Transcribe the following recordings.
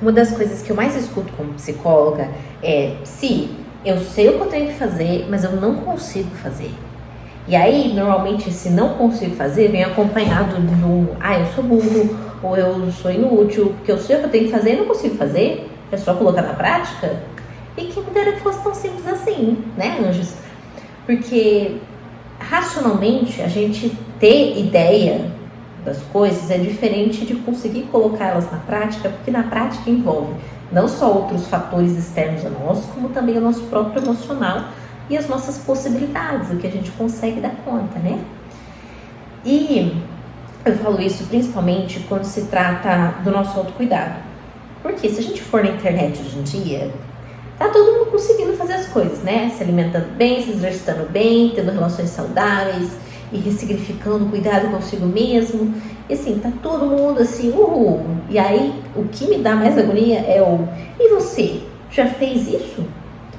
Uma das coisas que eu mais escuto como psicóloga é: se eu sei o que eu tenho que fazer, mas eu não consigo fazer. E aí, normalmente, esse não consigo fazer vem acompanhado do eu sou burro, ou eu sou inútil, porque eu sei o que eu tenho que fazer e não consigo fazer. É só colocar na prática. E quem me dera que fosse tão simples assim, né, anjos? Porque, racionalmente, a gente ter ideia das coisas é diferente de conseguir colocá-las na prática, porque na prática envolve não só outros fatores externos a nós, como também o nosso próprio emocional e as nossas possibilidades, o que a gente consegue dar conta, né? E eu falo isso principalmente quando se trata do nosso autocuidado. Porque se a gente for na internet hoje em dia, tá todo mundo conseguindo fazer as coisas, né? Se alimentando bem, se exercitando bem, tendo relações saudáveis e ressignificando o cuidado consigo mesmo. E assim, tá todo mundo assim, uhul. E aí, o que me dá mais agonia é e você? Já fez isso?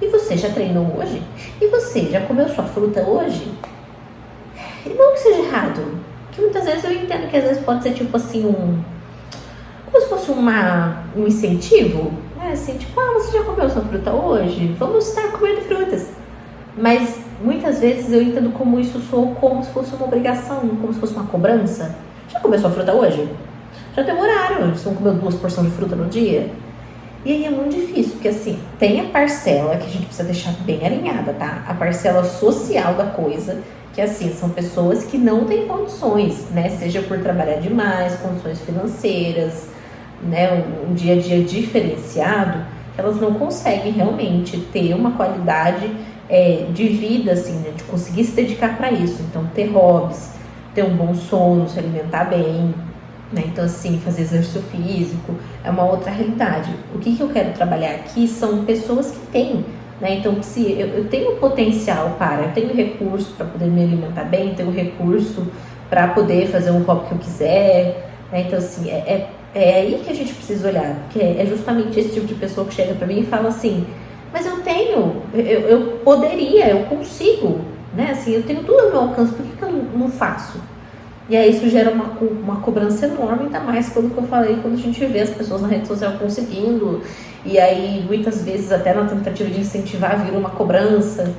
E você já treinou hoje? E você já comeu sua fruta hoje? E não que seja errado, que muitas vezes eu entendo que às vezes pode ser tipo assim como se fosse um incentivo, né? Assim, tipo, você já comeu sua fruta hoje? Vamos estar comendo frutas. Mas muitas vezes eu entendo como isso soa como se fosse uma obrigação, como se fosse uma cobrança. Já comeu sua fruta hoje? Já tem um horário, você não comeu 2 porções de fruta no dia? E aí é muito difícil, porque assim, tem a parcela que a gente precisa deixar bem alinhada, tá? A parcela social da coisa, que assim, são pessoas que não têm condições, né? Seja por trabalhar demais, condições financeiras, né? Um dia a dia diferenciado, elas não conseguem realmente ter uma qualidade de vida, assim, né? De conseguir se dedicar para isso. Então, ter hobbies, ter um bom sono, se alimentar bem, né? Então, assim, fazer exercício físico é uma outra realidade. O que eu quero trabalhar aqui são pessoas que têm, né? Então, se eu tenho potencial eu tenho recurso para poder me alimentar bem, tenho recurso para poder fazer um hobby que eu quiser, né? Então, assim, é aí que a gente precisa olhar, porque é justamente esse tipo de pessoa que chega para mim e fala assim: mas eu poderia, eu consigo, né? Assim, eu tenho tudo ao meu alcance, por que eu não faço? E aí isso gera uma cobrança enorme, ainda mais pelo que eu falei, quando a gente vê as pessoas na rede social conseguindo, e aí muitas vezes até na tentativa de incentivar vira uma cobrança.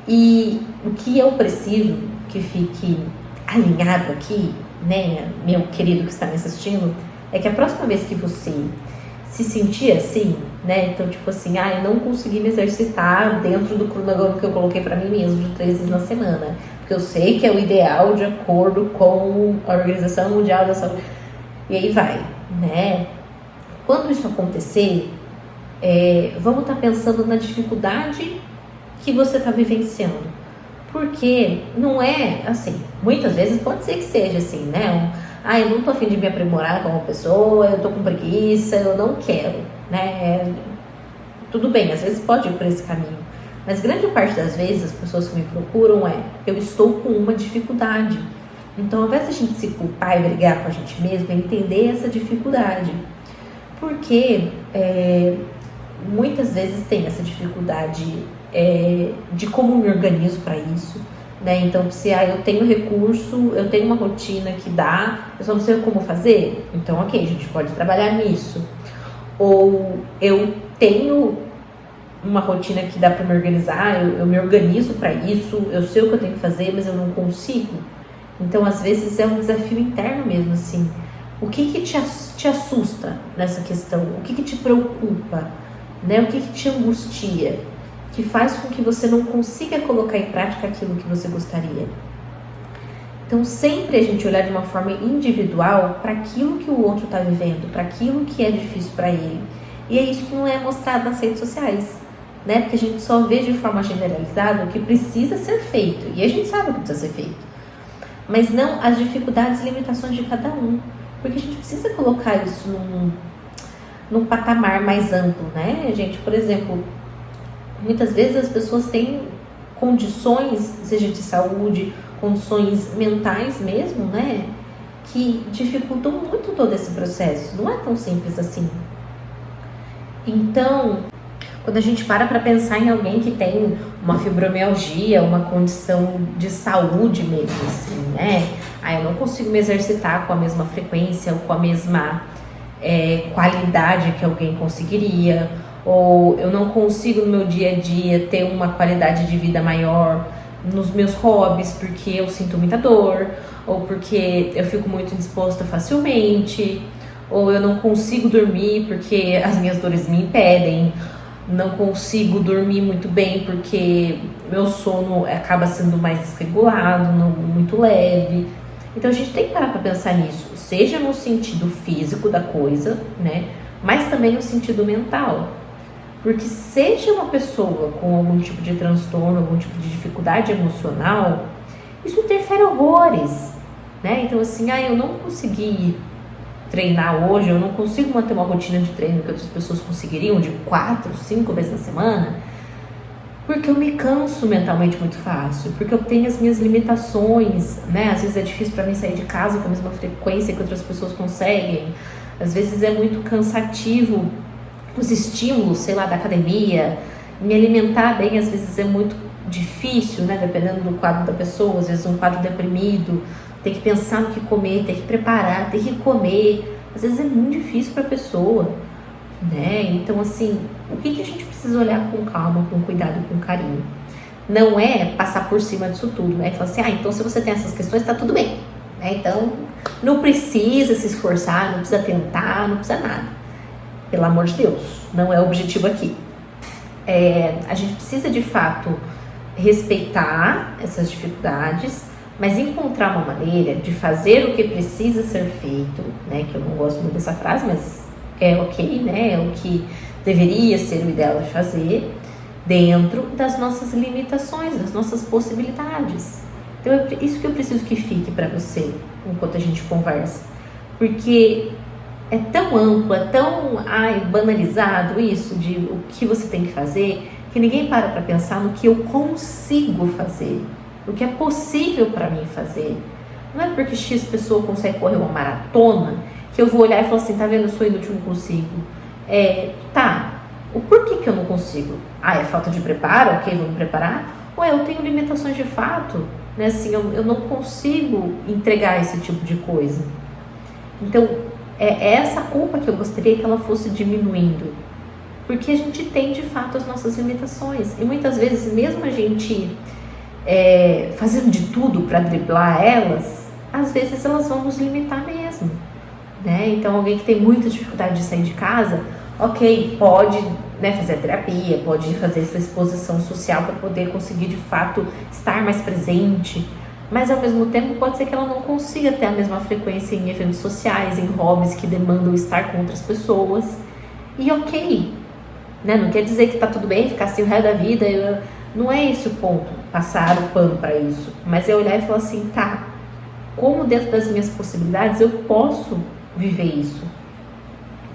E o que eu preciso que fique alinhado aqui, né, meu querido que está me assistindo, é que a próxima vez que você se sentir assim, né, então tipo assim, eu não consegui me exercitar dentro do cronograma que eu coloquei para mim mesmo de 3 vezes na semana, porque eu sei que é o ideal de acordo com a Organização Mundial da Saúde, e aí vai, né? Quando isso acontecer, vamos estar pensando na dificuldade que você está vivenciando, porque não é assim, muitas vezes pode ser que seja assim, né? Eu não tô a fim de me aprimorar como pessoa, eu tô com preguiça, eu não quero, né? Tudo bem, às vezes pode ir por esse caminho, mas grande parte das vezes as pessoas que me procuram eu estou com uma dificuldade. Então, ao invés de a gente se culpar e brigar com a gente mesmo, é entender essa dificuldade. Porque muitas vezes tem essa dificuldade de como me organizo para isso, né? Então, se eu tenho recurso, eu tenho uma rotina que dá, eu só não sei como fazer, então ok, a gente pode trabalhar nisso. Ou eu tenho uma rotina que dá para me organizar, eu me organizo para isso, eu sei o que eu tenho que fazer, mas eu não consigo. Então, às vezes é um desafio interno mesmo, assim. O que te assusta nessa questão? O que te preocupa? Né? O que te angustia? Que faz com que você não consiga colocar em prática aquilo que você gostaria. Então, sempre a gente olhar de uma forma individual para aquilo que o outro está vivendo, para aquilo que é difícil para ele. E é isso que não é mostrado nas redes sociais, né? Porque a gente só vê de forma generalizada o que precisa ser feito. E a gente sabe o que precisa ser feito. Mas não as dificuldades e limitações de cada um. Porque a gente precisa colocar isso num patamar mais amplo, né, gente? Por exemplo, muitas vezes as pessoas têm condições, seja de saúde, condições mentais mesmo, né, que dificultam muito todo esse processo. Não é tão simples assim. Então, quando a gente para pensar em alguém que tem uma fibromialgia, uma condição de saúde mesmo, assim, né? Eu não consigo me exercitar com a mesma frequência ou com a mesma qualidade que alguém conseguiria, ou eu não consigo no meu dia a dia ter uma qualidade de vida maior nos meus hobbies porque eu sinto muita dor, ou porque eu fico muito indisposta facilmente, ou eu não consigo dormir porque as minhas dores me impedem, não consigo dormir muito bem porque meu sono acaba sendo mais desregulado, não muito leve. Então a gente tem que parar para pensar nisso, seja no sentido físico da coisa, né, mas também no sentido mental. Porque seja uma pessoa com algum tipo de transtorno, algum tipo de dificuldade emocional, isso interfere horrores, né? Então assim, eu não consegui treinar hoje, eu não consigo manter uma rotina de treino que outras pessoas conseguiriam de 4, 5 vezes na semana, porque eu me canso mentalmente muito fácil, porque eu tenho as minhas limitações, né? Às vezes é difícil para mim sair de casa com a mesma frequência que outras pessoas conseguem, às vezes é muito cansativo os estímulos, sei lá, da academia, me alimentar bem às vezes é muito difícil, né, dependendo do quadro da pessoa, às vezes um quadro deprimido, tem que pensar no que comer, tem que preparar, tem que comer, às vezes é muito difícil para a pessoa, né, então assim, o que a gente precisa olhar com calma, com cuidado, com carinho, não é passar por cima disso tudo, né, falar assim, então se você tem essas questões, tá tudo bem, né, então não precisa se esforçar, não precisa tentar, não precisa nada. Pelo amor de Deus, não é o objetivo aqui. A gente precisa de fato respeitar essas dificuldades, mas encontrar uma maneira de fazer o que precisa ser feito, né? Que eu não gosto muito dessa frase, mas é ok, né? É o que deveria ser o ideal de fazer, dentro das nossas limitações, das nossas possibilidades. Então é isso que eu preciso que fique para você enquanto a gente conversa, porque é tão amplo, é tão banalizado isso de o que você tem que fazer, que ninguém para pensar no que eu consigo fazer, o que é possível para mim fazer. Não é porque X pessoa consegue correr uma maratona que eu vou olhar e falar assim, tá vendo, eu sou inútil, não consigo. O porquê que eu não consigo? É falta de preparo, ok, vou me preparar? Ou eu tenho limitações de fato, né? Assim, eu não consigo entregar esse tipo de coisa. Então, é essa culpa que eu gostaria que ela fosse diminuindo, porque a gente tem de fato as nossas limitações, e muitas vezes mesmo a gente fazendo de tudo para driblar elas, às vezes elas vão nos limitar mesmo, né? Então alguém que tem muita dificuldade de sair de casa, ok, pode, né, fazer terapia, pode fazer essa exposição social para poder conseguir de fato estar mais presente, mas ao mesmo tempo pode ser que ela não consiga ter a mesma frequência em eventos sociais, em hobbies que demandam estar com outras pessoas. E ok, né? Não quer dizer que tá tudo bem ficar assim o resto da vida, não é esse o ponto, passar o pano para isso, mas é olhar e falar assim, como dentro das minhas possibilidades eu posso viver isso,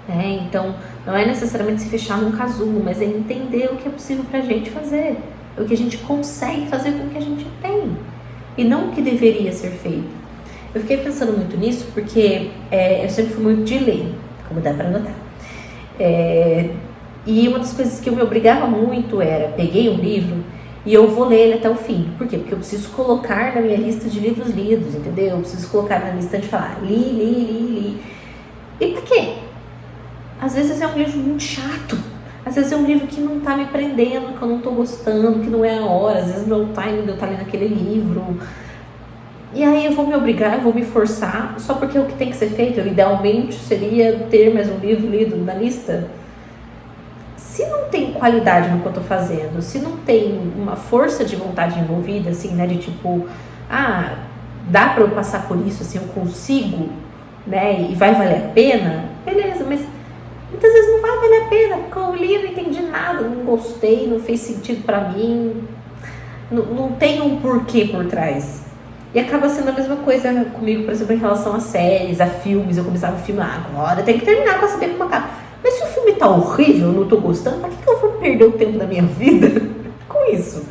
né? Então não é necessariamente se fechar num casulo, mas é entender o que é possível pra gente fazer, o que a gente consegue fazer com o que a gente tem, e não o que deveria ser feito. Eu fiquei pensando muito nisso porque eu sempre fui muito de ler, como dá para notar. E uma das coisas que eu me obrigava muito era, peguei um livro e eu vou ler ele até o fim. Por quê? Porque eu preciso colocar na minha lista de livros lidos, entendeu? Eu preciso colocar na lista de falar, li. E por quê? Às vezes é um livro muito chato. Às vezes é um livro que não tá me prendendo, que eu não tô gostando, que não é a hora. Às vezes não é o time de eu estar lendo aquele livro. E aí eu vou me obrigar, eu vou me forçar, só porque é o que tem que ser feito. Idealmente seria ter mais um livro lido na lista. Se não tem qualidade no que eu tô fazendo, se não tem uma força de vontade envolvida, assim, né, de tipo, dá pra eu passar por isso, assim, eu consigo, né, e vai valer a pena, beleza, mas muitas vezes não vai valer a pena, porque eu li, não entendi nada, não gostei, não fez sentido pra mim, não tem um porquê por trás. E acaba sendo a mesma coisa comigo, por exemplo, em relação a séries, a filmes. Eu começava o filme, agora tem que terminar pra saber como acaba. Mas se o filme tá horrível, eu não tô gostando, pra que eu vou perder o tempo da minha vida com isso?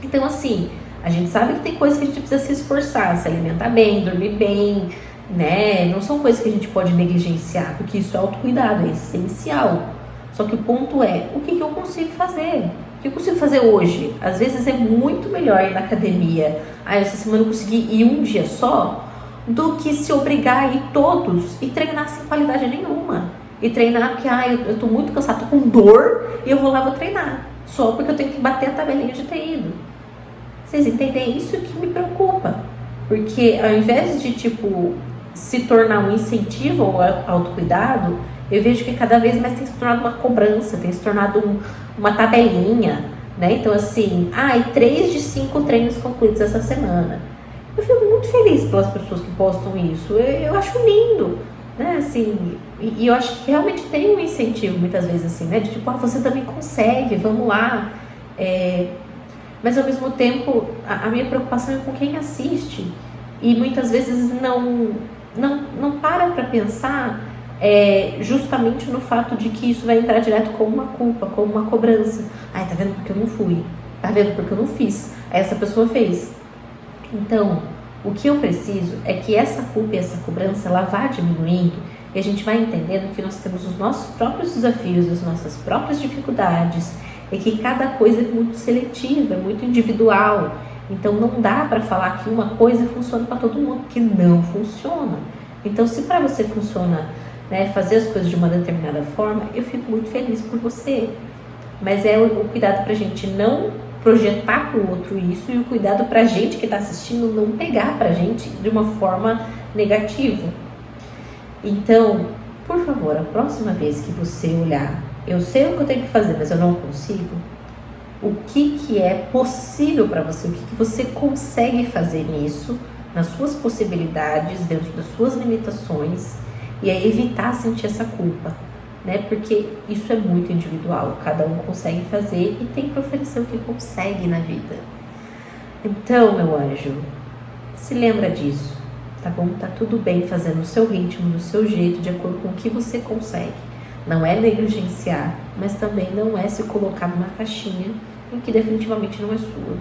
Então, assim, a gente sabe que tem coisas que a gente precisa se esforçar, se alimentar bem, dormir bem, né? Não são coisas que a gente pode negligenciar, porque isso é autocuidado, é essencial. Só que o ponto é, o que eu consigo fazer? O que eu consigo fazer hoje? Às vezes é muito melhor ir na academia. Essa semana eu consegui ir um dia só, do que se obrigar a ir todos e treinar sem qualidade nenhuma. E treinar porque, eu tô muito cansado, tô com dor e eu vou lá, vou treinar. Só porque eu tenho que bater a tabelinha de ter ido. Vocês entendem? Isso que me preocupa. Porque ao invés de, se tornar um incentivo ao autocuidado, eu vejo que cada vez mais tem se tornado uma cobrança, tem se tornado uma tabelinha, né? Então, assim, 3 de 5 treinos concluídos essa semana. Eu fico muito feliz pelas pessoas que postam isso. Eu acho lindo, né? Assim, e eu acho que realmente tem um incentivo, muitas vezes, assim, né? De você também consegue, vamos lá. Mas, ao mesmo tempo, a minha preocupação é com quem assiste. E muitas vezes não para pensar justamente no fato de que isso vai entrar direto como uma culpa, como uma cobrança. Tá vendo porque eu não fui? Tá vendo porque eu não fiz? Aí essa pessoa fez. Então, o que eu preciso é que essa culpa e essa cobrança ela vá diminuindo e a gente vai entendendo que nós temos os nossos próprios desafios, as nossas próprias dificuldades e que cada coisa é muito seletiva, é muito individual. Então, não dá para falar que uma coisa funciona para todo mundo, porque não funciona. Então, se para você funciona, né, fazer as coisas de uma determinada forma, eu fico muito feliz por você. Mas é o cuidado para a gente não projetar para o outro isso e o cuidado para a gente que está assistindo não pegar para a gente de uma forma negativa. Então, por favor, a próxima vez que você olhar, eu sei o que eu tenho que fazer, mas eu não consigo, o que é possível para você, o que você consegue fazer nisso, nas suas possibilidades, dentro das suas limitações, e aí evitar sentir essa culpa. Né? Porque isso é muito individual, cada um consegue fazer e tem para oferecer o que consegue na vida. Então, meu anjo, se lembra disso, tá bom? Tá tudo bem fazer no seu ritmo, do seu jeito, de acordo com o que você consegue. Não é negligenciar, mas também não é se colocar numa caixinha em que definitivamente não é sua.